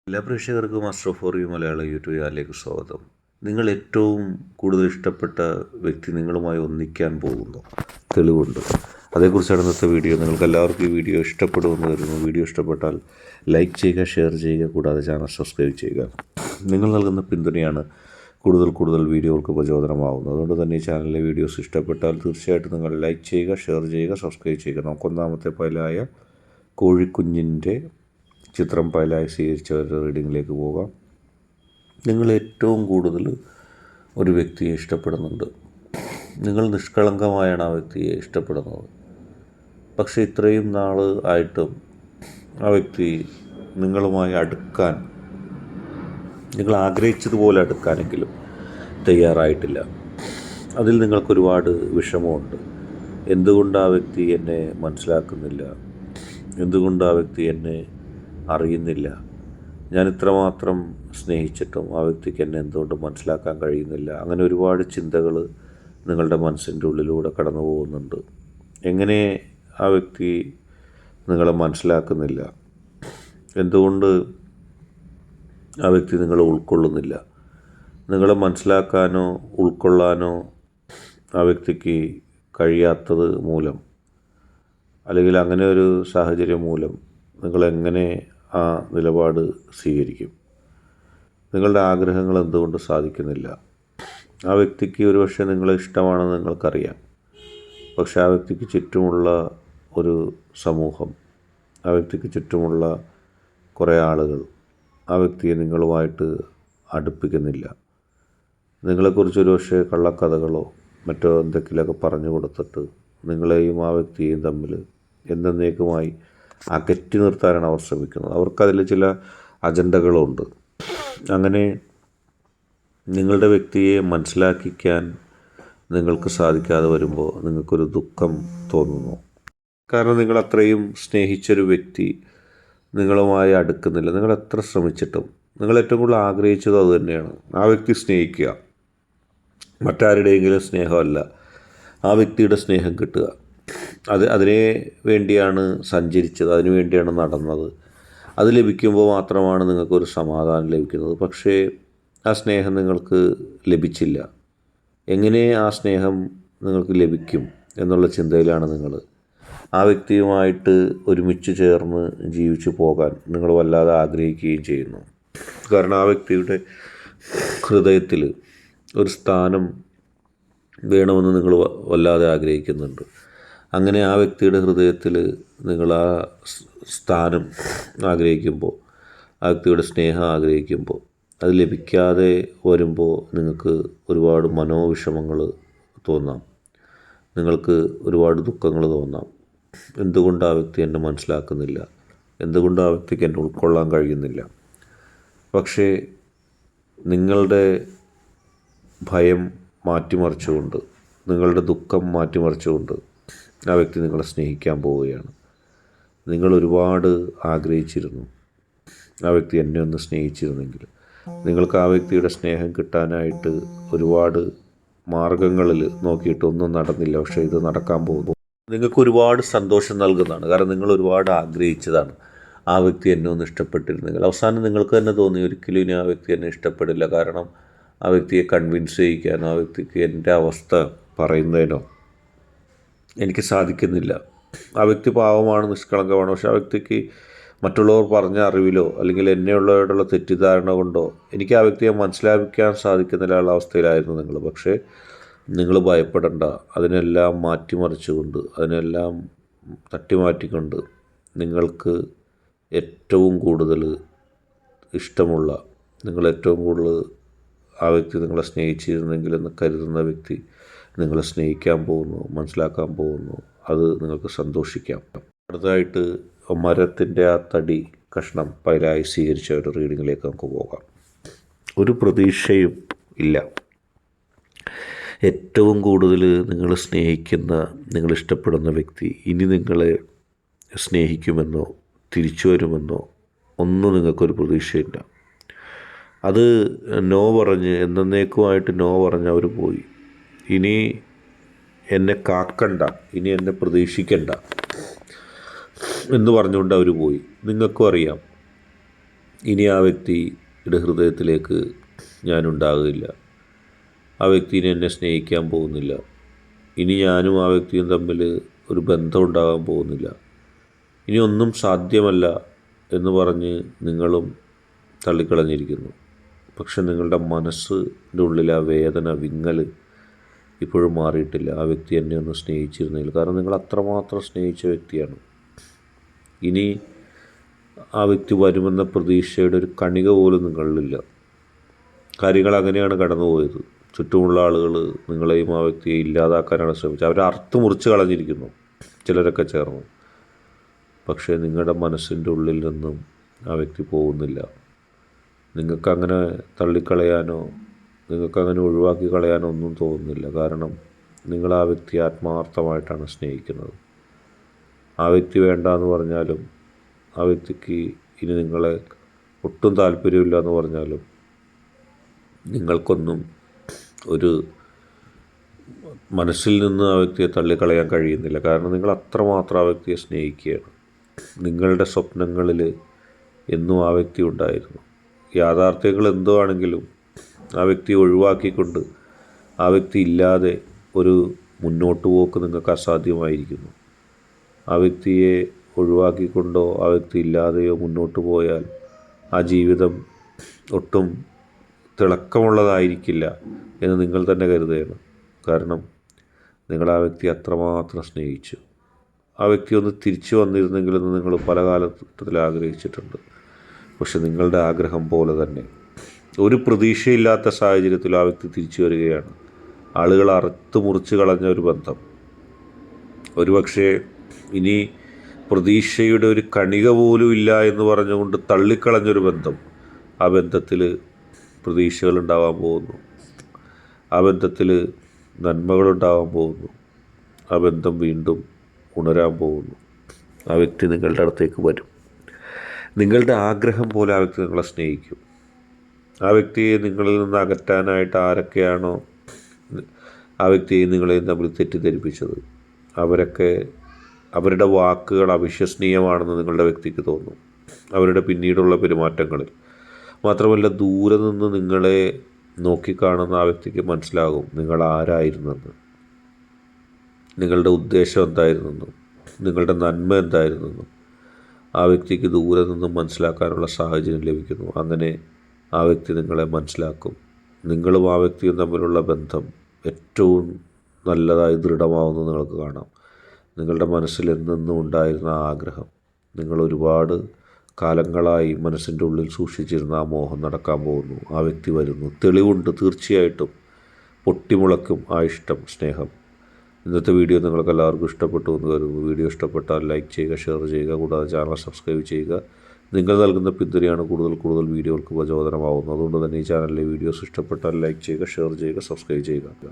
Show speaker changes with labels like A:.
A: എല്ലാ പ്രേക്ഷകർക്കും master of for you Malayalam YouTube ചാനലിലേക്ക് സ്വാഗതം. നിങ്ങൾ ഏറ്റവും കൂടുതൽ ഇഷ്ടപ്പെട്ട വ്യക്തി നിങ്ങളുമായി ഒന്നിക്കാൻ പോകുന്നു, തെളിവുണ്ട്. അതേക്കുറിച്ചാണ് ഇന്നത്തെ വീഡിയോ. നിങ്ങൾക്ക് എല്ലാവർക്കും ഈ വീഡിയോ ഇഷ്ടപ്പെടുമെന്ന് കരുതുന്നു. വീഡിയോ ഇഷ്ടപ്പെട്ടാൽ ലൈക്ക് ചെയ്യുക, ഷെയർ ചെയ്യുക, കൂടാതെ ചാനൽ സബ്സ്ക്രൈബ് ചെയ്യുക. നിങ്ങൾ നൽകുന്ന പിന്തുണയാണ് കൂടുതൽ വീഡിയോകൾക്ക് പ്രചോദനമാവുന്നത്. അതുകൊണ്ട് തന്നെ ഈ ചാനലിലെ വീഡിയോസ് ഇഷ്ടപ്പെട്ടാൽ തീർച്ചയായിട്ടും നിങ്ങൾ ലൈക്ക് ചെയ്യുക, ഷെയർ ചെയ്യുക, സബ്സ്ക്രൈബ് ചെയ്യുക. നമുക്ക് ഒന്നാമത്തെ ഫയലായ കോഴിക്കുഞ്ഞിൻ്റെ ചിത്രം ഫയലായി സ്വീകരിച്ചവരുടെ റീഡിങ്ങിലേക്ക് പോകാം. നിങ്ങൾ ഏറ്റവും കൂടുതൽ ഒരു വ്യക്തിയെ ഇഷ്ടപ്പെടുന്നുണ്ട്. നിങ്ങൾ നിഷ്കളങ്കമായാണ് ആ വ്യക്തിയെ ഇഷ്ടപ്പെടുന്നത്. പക്ഷേ ഇത്രയും നാൾ ആയിട്ടും ആ വ്യക്തി നിങ്ങളുമായി അടുക്കാൻ, നിങ്ങൾ ആഗ്രഹിച്ചതുപോലെ അടുക്കാനെങ്കിലും തയ്യാറായിട്ടില്ല. അതിൽ നിങ്ങൾക്കൊരുപാട് വിഷമമുണ്ട്. എന്തുകൊണ്ട് ആ വ്യക്തി എന്നെ മനസ്സിലാക്കുന്നില്ല? എന്തുകൊണ്ട് ആ വ്യക്തി എന്നെ അറിയുന്നില്ല? ഞാൻ ഇത്രമാത്രം സ്നേഹിച്ചിട്ടും ആ വ്യക്തിക്ക് എന്നെ എന്തുകൊണ്ട് മനസ്സിലാക്കാൻ കഴിയുന്നില്ല? അങ്ങനെ ഒരുപാട് ചിന്തകൾ നിങ്ങളുടെ മനസ്സിൻ്റെ ഉള്ളിലൂടെ കടന്നു പോകുന്നുണ്ട്. എങ്ങനെ ആ വ്യക്തി നിങ്ങളെ മനസ്സിലാക്കുന്നില്ല? എന്തുകൊണ്ട് ആ വ്യക്തി നിങ്ങളെ ഉൾക്കൊള്ളുന്നില്ല? നിങ്ങളെ മനസ്സിലാക്കാനോ ഉൾക്കൊള്ളാനോ ആ വ്യക്തിക്ക് കഴിയാത്തത് മൂലം, അല്ലെങ്കിൽ അങ്ങനെ ഒരു സാഹചര്യം മൂലം നിങ്ങളെങ്ങനെ ആ നിലപാട് സ്വീകരിക്കും? നിങ്ങളുടെ ആഗ്രഹങ്ങൾ എന്തുകൊണ്ട് സാധിക്കുന്നില്ല? ആ വ്യക്തിക്ക് ഒരുപക്ഷെ നിങ്ങളെ ഇഷ്ടമാണെന്ന് നിങ്ങൾക്കറിയാം. പക്ഷെ ആ വ്യക്തിക്ക് ചുറ്റുമുള്ള ഒരു സമൂഹം, ആ വ്യക്തിക്ക് ചുറ്റുമുള്ള കുറേ ആളുകൾ ആ വ്യക്തിയെ നിങ്ങളുമായിട്ട് അടുപ്പിക്കുന്നില്ല. നിങ്ങളെക്കുറിച്ച് ഒരുപക്ഷെ കള്ളക്കഥകളോ മറ്റോ എന്തെങ്കിലുമൊക്കെ പറഞ്ഞു കൊടുത്തിട്ട് നിങ്ങളെയും ആ വ്യക്തിയെയും തമ്മിൽ എന്നേക്കുമായി അകറ്റി നിർത്താനാണ് അവർ ശ്രമിക്കുന്നത്. അവർക്കതിൽ ചില അജണ്ടകളുണ്ട്. അങ്ങനെ നിങ്ങളുടെ വ്യക്തിയെ മനസ്സിലാക്കിക്കാൻ നിങ്ങൾക്ക് സാധിക്കാതെ വരുമ്പോൾ നിങ്ങൾക്കൊരു ദുഃഖം തോന്നുന്നു. കാരണം നിങ്ങൾ അത്രയും സ്നേഹിച്ചൊരു വ്യക്തി നിങ്ങളുമായി അടുക്കുന്നില്ല. നിങ്ങൾ എത്ര ശ്രമിച്ചിട്ടും നിങ്ങൾ ഏറ്റവും കൂടുതൽ ആഗ്രഹിച്ചത് അതുതന്നെയാണ്. ആ വ്യക്തി സ്നേഹിക്കുക, മറ്റാരുടെയെങ്കിലും സ്നേഹമല്ല, ആ വ്യക്തിയുടെ സ്നേഹം കിട്ടുക. അതിനു വേണ്ടിയാണ് സഞ്ചരിച്ചത്, അതിനു വേണ്ടിയാണ് നടന്നത്. അത് ലഭിക്കുമ്പോൾ മാത്രമാണ് നിങ്ങൾക്കൊരു സമാധാനം ലഭിക്കുന്നത്. പക്ഷേ ആ സ്നേഹം നിങ്ങൾക്ക് ലഭിച്ചില്ല. എങ്ങനെ ആ സ്നേഹം നിങ്ങൾക്ക് ലഭിക്കും എന്നുള്ള ചിന്തയിലാണ് നിങ്ങൾ. ആ വ്യക്തിയുമായിട്ട് ഒരുമിച്ച് ചേർന്ന് ജീവിച്ചു പോകാൻ നിങ്ങൾ വല്ലാതെ ആഗ്രഹിക്കുകയും ചെയ്യുന്നു. കാരണം ആ വ്യക്തിയുടെ ഹൃദയത്തിൽ ഒരു സ്ഥാനം വേണമെന്ന് നിങ്ങൾ വല്ലാതെ ആഗ്രഹിക്കുന്നുണ്ട്. അങ്ങനെ ആ വ്യക്തിയുടെ ഹൃദയത്തിൽ നിങ്ങൾ ആ സ്ഥാനം ആഗ്രഹിക്കുമ്പോൾ, ആ വ്യക്തിയുടെ സ്നേഹം ആഗ്രഹിക്കുമ്പോൾ, അത് ലഭിക്കാതെ വരുമ്പോൾ നിങ്ങൾക്ക് ഒരുപാട് മനോവിഷമങ്ങൾ തോന്നാം. നിങ്ങൾക്ക് ഒരുപാട് ദുഃഖങ്ങൾ തോന്നാം. എന്തുകൊണ്ട് ആ വ്യക്തി എന്നെ മനസ്സിലാക്കുന്നില്ല? എന്തുകൊണ്ട് ആ വ്യക്തിക്ക് എന്നെ ഉൾക്കൊള്ളാൻ കഴിയുന്നില്ല? പക്ഷേ നിങ്ങളുടെ ഭയം മാറ്റിമറിച്ചുകൊണ്ട്, നിങ്ങളുടെ ദുഃഖം മാറ്റിമറിച്ചുകൊണ്ട് ആ വ്യക്തി നിങ്ങളെ സ്നേഹിക്കാൻ പോവുകയാണ്. നിങ്ങൾ ഒരുപാട് ആഗ്രഹിച്ചിരുന്നു ആ വ്യക്തി എന്നെ ഒന്ന് സ്നേഹിച്ചിരുന്നെങ്കിൽ. നിങ്ങൾക്ക് ആ വ്യക്തിയുടെ സ്നേഹം കിട്ടാനായിട്ട് ഒരുപാട് മാർഗങ്ങളിൽ നോക്കിയിട്ടൊന്നും നടന്നില്ല. പക്ഷേ ഇത് നടക്കാൻ പോകുന്നു. നിങ്ങൾക്ക് ഒരുപാട് സന്തോഷം നൽകുന്നതാണ്. കാരണം നിങ്ങൾ ഒരുപാട് ആഗ്രഹിച്ചതാണ് ആ വ്യക്തി എന്നെ ഒന്ന് ഇഷ്ടപ്പെട്ടിരുന്നെങ്കിൽ. അവസാനം നിങ്ങൾക്ക് തന്നെ തോന്നി ഒരിക്കലും ഇനി ആ വ്യക്തി എന്നെ ഇഷ്ടപ്പെടില്ല. കാരണം ആ വ്യക്തിയെ കൺവിൻസ് ചെയ്യിക്കാനോ ആ വ്യക്തിക്ക് എൻ്റെ അവസ്ഥ പറയുന്നതിനോ എനിക്ക് സാധിക്കുന്നില്ല. ആ വ്യക്തി പാവമാണ്, നിഷ്കളങ്കമാണ്. പക്ഷെ ആ വ്യക്തിക്ക് മറ്റുള്ളവർ പറഞ്ഞ അറിവിലോ അല്ലെങ്കിൽ എന്നെയുള്ളവരോടുള്ള തെറ്റിദ്ധാരണ കൊണ്ടോ എനിക്ക് ആ വ്യക്തിയെ മനസ്സിലാക്കാൻ സാധിക്കുന്നില്ല ഉള്ള അവസ്ഥയിലായിരുന്നു നിങ്ങൾ. പക്ഷേ നിങ്ങൾ ഭയപ്പെടേണ്ട. അതിനെല്ലാം മാറ്റിമറിച്ചുകൊണ്ട്, അതിനെല്ലാം തട്ടിമാറ്റിക്കൊണ്ട് നിങ്ങൾക്ക് ഏറ്റവും കൂടുതൽ ഇഷ്ടമുള്ള, നിങ്ങൾ ഏറ്റവും കൂടുതൽ ആ വ്യക്തി നിങ്ങളെ സ്നേഹിച്ചിരുന്നെങ്കിലെന്ന് കരുതുന്ന വ്യക്തി നിങ്ങളെ സ്നേഹിക്കാൻ പോകുന്നു, മനസ്സിലാക്കാൻ പോകുന്നു. അത് നിങ്ങൾക്ക് സന്തോഷിക്കാം. അടുത്തതായിട്ട് മരത്തിൻ്റെ ആ തടി കഷ്ണം പൈലായി സ്വീകരിച്ച ഒരു റീഡിങ്ങിലേക്ക് നമുക്ക് പോകാം. ഒരു പ്രതീക്ഷയും ഇല്ല. ഏറ്റവും കൂടുതൽ നിങ്ങൾ സ്നേഹിക്കുന്ന, നിങ്ങൾ ഇഷ്ടപ്പെടുന്ന വ്യക്തി ഇനി നിങ്ങളെ സ്നേഹിക്കുമെന്നോ തിരിച്ചു വരുമെന്നോ ഒന്നും നിങ്ങൾക്കൊരു പ്രതീക്ഷയില്ല. അത് നോ പറഞ്ഞ് എന്നേക്കുമായിട്ട് നോ പറഞ്ഞ് അവർ പോയി. ഇനി എന്നെ കാക്കണ്ട, ഇനി എന്നെ പ്രതീക്ഷിക്കണ്ട എന്ന് പറഞ്ഞുകൊണ്ട് അവർ പോയി. നിങ്ങൾക്കും അറിയാം ഇനി ആ വ്യക്തിയുടെ ഹൃദയത്തിലേക്ക് ഞാനുണ്ടാകില്ല. ആ വ്യക്തി ഇനി എന്നെ സ്നേഹിക്കാൻ പോകുന്നില്ല. ഇനി ഞാനും ആ വ്യക്തിയും തമ്മിൽ ഒരു ബന്ധം ഉണ്ടാകാൻ പോകുന്നില്ല. ഇനി ഒന്നും സാധ്യമല്ല എന്ന് പറഞ്ഞ് നിങ്ങളും തള്ളിക്കളഞ്ഞിരിക്കുന്നു. പക്ഷെ നിങ്ങളുടെ മനസ്സിൻ്റെ ഉള്ളിൽ ആ വേദന, വിങ്ങൽ ഇപ്പോഴും മാറിയിട്ടില്ല. ആ വ്യക്തി എന്നെ ഒന്ന് സ്നേഹിച്ചിരുന്നെങ്കിൽ. കാരണം നിങ്ങൾ അത്രമാത്രം സ്നേഹിച്ച വ്യക്തിയാണ്. ഇനി ആ വ്യക്തി വരുമെന്ന പ്രതീക്ഷയുടെ ഒരു കണിക പോലും നിങ്ങളിലില്ല. കാര്യങ്ങൾ അങ്ങനെയാണ് കടന്നുപോയത്. ചുറ്റുമുള്ള ആളുകൾ നിങ്ങളെയും ആ വ്യക്തിയെ ഇല്ലാതാക്കാനാണ് ശ്രമിച്ചത്. അവരെ അറുത്ത് മുറിച്ച് കളഞ്ഞിരിക്കുന്നു ചിലരൊക്കെ ചേർന്ന്. പക്ഷേ നിങ്ങളുടെ മനസ്സിൻ്റെ ഉള്ളിൽ നിന്നും ആ വ്യക്തി പോകുന്നില്ല. നിങ്ങൾക്കങ്ങനെ തള്ളിക്കളയാനോ നിങ്ങൾക്കങ്ങനെ ഒഴിവാക്കി കളയാനോ ഒന്നും തോന്നുന്നില്ല. കാരണം നിങ്ങൾ ആ വ്യക്തിയെ ആത്മാർത്ഥമായിട്ടാണ് സ്നേഹിക്കുന്നത്. ആ വ്യക്തി വേണ്ട എന്ന് പറഞ്ഞാലും, ആ വ്യക്തിക്ക് ഇനി നിങ്ങളെ ഒട്ടും താല്പര്യമില്ല എന്ന് പറഞ്ഞാലും നിങ്ങൾക്കൊന്നും ഒരു മനസ്സിൽ നിന്ന് ആ വ്യക്തിയെ തള്ളിക്കളയാൻ കഴിയുന്നില്ല. കാരണം നിങ്ങൾ അത്രമാത്രം ആ വ്യക്തിയെ സ്നേഹിക്കുകയാണ്. നിങ്ങളുടെ സ്വപ്നങ്ങളിൽ എന്നും ആ വ്യക്തി ഉണ്ടായിരുന്നു. യാഥാർത്ഥ്യങ്ങൾ എന്തോ ആണെങ്കിലും ആ വ്യക്തിയെ ഒഴിവാക്കിക്കൊണ്ട്, ആ വ്യക്തി ഇല്ലാതെ ഒരു മുന്നോട്ട് പോക്ക് നിങ്ങൾക്ക് അസാധ്യമായിരിക്കുന്നു. ആ വ്യക്തിയെ ഒഴിവാക്കിക്കൊണ്ടോ ആ വ്യക്തി ഇല്ലാതെയോ മുന്നോട്ട് പോയാൽ ആ ജീവിതം ഒട്ടും തിളക്കമുള്ളതായിരിക്കില്ല എന്ന് നിങ്ങൾ തന്നെ കരുതുകയാണ്. കാരണം നിങ്ങൾ ആ വ്യക്തി അത്രമാത്രം സ്നേഹിച്ചു. ആ വ്യക്തി ഒന്ന് തിരിച്ചു വന്നിരുന്നെങ്കിലെന്ന് നിങ്ങൾ പല കാലഘട്ടത്തിൽ ആഗ്രഹിച്ചിട്ടുണ്ട്. പക്ഷെ നിങ്ങളുടെ ആഗ്രഹം പോലെ തന്നെ ഒരു പ്രതീക്ഷയില്ലാത്ത സാഹചര്യത്തിൽ ആ വ്യക്തി തിരിച്ചു വരികയാണ്. ആളുകൾ അറുത്ത് മുറിച്ച് കളഞ്ഞ ഒരു ബന്ധം, ഒരുപക്ഷെ ഇനി പ്രതീക്ഷയുടെ ഒരു കണിക പോലും ഇല്ല എന്ന് പറഞ്ഞുകൊണ്ട് തള്ളിക്കളഞ്ഞൊരു ബന്ധം, ആ ബന്ധത്തിൽ പ്രതീക്ഷകളുണ്ടാവാൻ പോകുന്നു. ആ ബന്ധത്തിൽ നന്മകളുണ്ടാവാൻ പോകുന്നു. ആ ബന്ധം വീണ്ടും ഉണരാൻ പോകുന്നു. ആ വ്യക്തി നിങ്ങളുടെ അടുത്തേക്ക് വരും. നിങ്ങളുടെ ആഗ്രഹം പോലെ ആ വ്യക്തി നിങ്ങളെ സ്നേഹിക്കും. ആ വ്യക്തിയെ നിങ്ങളിൽ നിന്ന് അകറ്റാനായിട്ട് ആരൊക്കെയാണോ ആ വ്യക്തിയെയും നിങ്ങളെയും തമ്മിൽ തെറ്റിദ്ധരിപ്പിച്ചത്, അവരൊക്കെ അവരുടെ വാക്കുകൾ അവിശ്വസനീയമാണെന്ന് നിങ്ങളുടെ വ്യക്തിക്ക് തോന്നും. അവരുടെ പിന്നീടുള്ള പെരുമാറ്റങ്ങളിൽ മാത്രമല്ല, ദൂരെ നിന്ന് നിങ്ങളെ നോക്കിക്കാണുന്ന ആ വ്യക്തിക്ക് മനസ്സിലാകും നിങ്ങൾ ആരായിരുന്നെന്ന്, നിങ്ങളുടെ ഉദ്ദേശം എന്തായിരുന്നെന്നും നിങ്ങളുടെ നന്മ എന്തായിരുന്നെന്നും ആ വ്യക്തിക്ക് ദൂരെ നിന്നും മനസ്സിലാക്കാനുള്ള സാഹചര്യം ലഭിക്കുന്നു. അങ്ങനെ ആ വ്യക്തി നിങ്ങളെ മനസ്സിലാക്കും. നിങ്ങളും ആ വ്യക്തിയും തമ്മിലുള്ള ബന്ധം ഏറ്റവും നല്ലതായി ദൃഢമാവുന്നത് നിങ്ങൾക്ക് കാണാം. നിങ്ങളുടെ മനസ്സിൽ എന്നെന്നും ഉണ്ടായിരുന്ന ആ ആഗ്രഹം, നിങ്ങൾ ഒരുപാട് കാലങ്ങളായി മനസ്സിൻ്റെ ഉള്ളിൽ സൂക്ഷിച്ചിരുന്ന ആ മോഹം നടക്കാൻ പോകുന്നു. ആ വ്യക്തി വരുന്നു. തെളിവുണ്ട്, തീർച്ചയായിട്ടും പൊട്ടിമുളക്കും ആ ഇഷ്ടം, സ്നേഹം. ഇന്നത്തെ വീഡിയോ നിങ്ങൾക്ക് എല്ലാവർക്കും ഇഷ്ടപ്പെട്ടു എന്ന് കരുതുന്നു. വീഡിയോ ഇഷ്ടപ്പെട്ടാൽ ലൈക്ക് ചെയ്യുക, ഷെയർ ചെയ്യുക, കൂടാതെ ചാനൽ സബ്സ്ക്രൈബ് ചെയ്യുക. നിങ്ങൾ നൽകുന്ന പിന്തുണയാണ് കൂടുതൽ വീഡിയോകൾക്ക് പ്രചോദനമാവുന്നത്. അതുകൊണ്ട് തന്നെ ഈ ചാനലിലെ വീഡിയോസ് ഇഷ്ടപ്പെട്ടാൽ ലൈക്ക് ചെയ്യുക, ഷെയർ ചെയ്യുക, സബ്സ്ക്രൈബ് ചെയ്യുക.